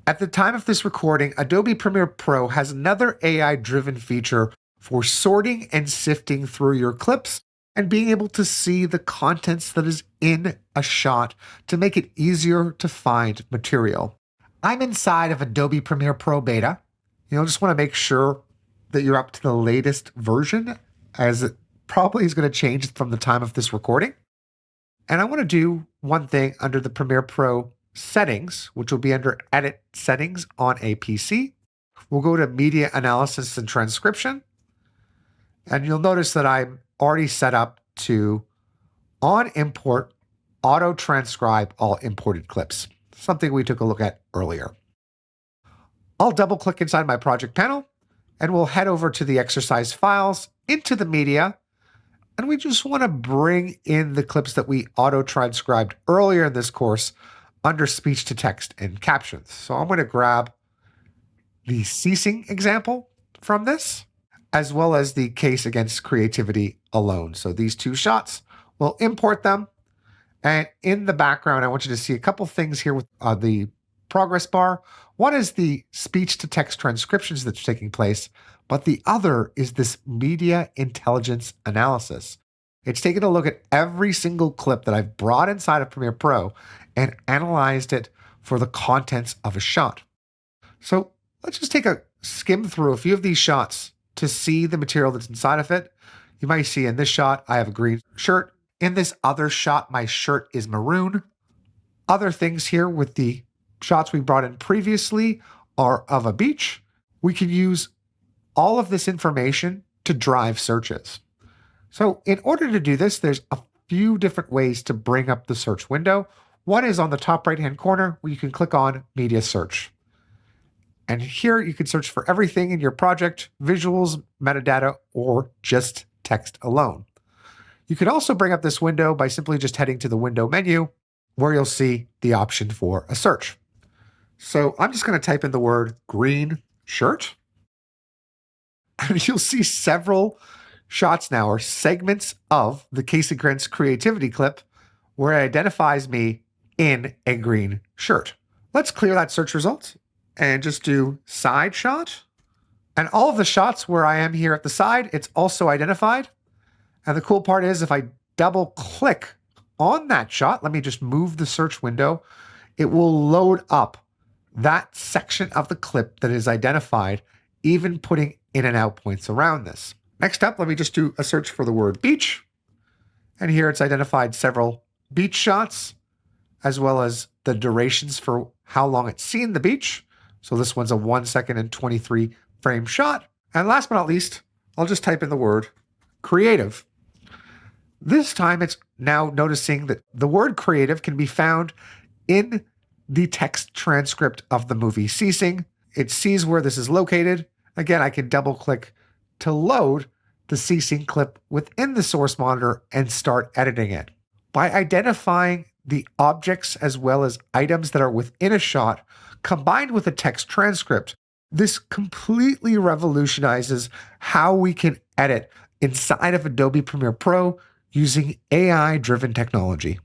At the time of this recording, Adobe Premiere Pro has another AI-driven feature for sorting and sifting through your clips and being able to see the contents that is in a shot to make it easier to find material. I'm inside of Adobe Premiere Pro beta. You'll just want to make sure that you're up to the latest version, as it probably is going to change from the time of this recording. And I want to do one thing under the Premiere Pro settings, which will be under Edit Settings on a PC. We'll go to Media Analysis and Transcription. And you'll notice that I'm already set up to, on import, auto-transcribe all imported clips, something we took a look at earlier. I'll double-click inside my project panel, and we'll head over to the exercise files, into the media, and we just want to bring in the clips that we auto-transcribed earlier in this course under speech-to-text and captions. So I'm going to grab the ceasing example from this, as well as the case against creativity alone. So these two shots, we'll import them. And in the background, I want you to see a couple things here with the progress bar. One is the speech-to-text transcriptions that's taking place, but the other is this media intelligence analysis. It's taken a look at every single clip that I've brought inside of Premiere Pro and analyzed it for the contents of a shot. So let's just take a skim through a few of these shots to see the material that's inside of it. You might see in this shot, I have a green shirt. In this other shot, my shirt is maroon. Other things here with the shots we brought in previously are of a beach. We can use all of this information to drive searches. So in order to do this, there's a few different ways to bring up the search window. One is on the top right-hand corner where you can click on Media Search. And here you can search for everything in your project, visuals, metadata, or just text alone. You can also bring up this window by simply just heading to the window menu where you'll see the option for a search. So I'm just going to type in the word green shirt. And you'll see several shots now, or segments of the Case Against Creativity clip where it identifies me in a green shirt. Let's clear that search result and just do side shot. And all of the shots where I am here at the side, it's also identified. And the cool part is if I double click on that shot, let me just move the search window, it will load up that section of the clip that is identified, even putting in and out points around this. Next up, let me just do a search for the word beach. And here it's identified several beach shots, as well as the durations for how long it's seen the beach. So this one's a 1 second and 23 frame shot. And last but not least, I'll just type in the word creative. This time it's now noticing that the word creative can be found in the text transcript of the movie Ceasing. It sees where this is located. Again, I can double click to load the Ceasing clip within the source monitor and start editing it. By identifying the objects as well as items that are within a shot, combined with a text transcript, this completely revolutionizes how we can edit inside of Adobe Premiere Pro using AI-driven technology.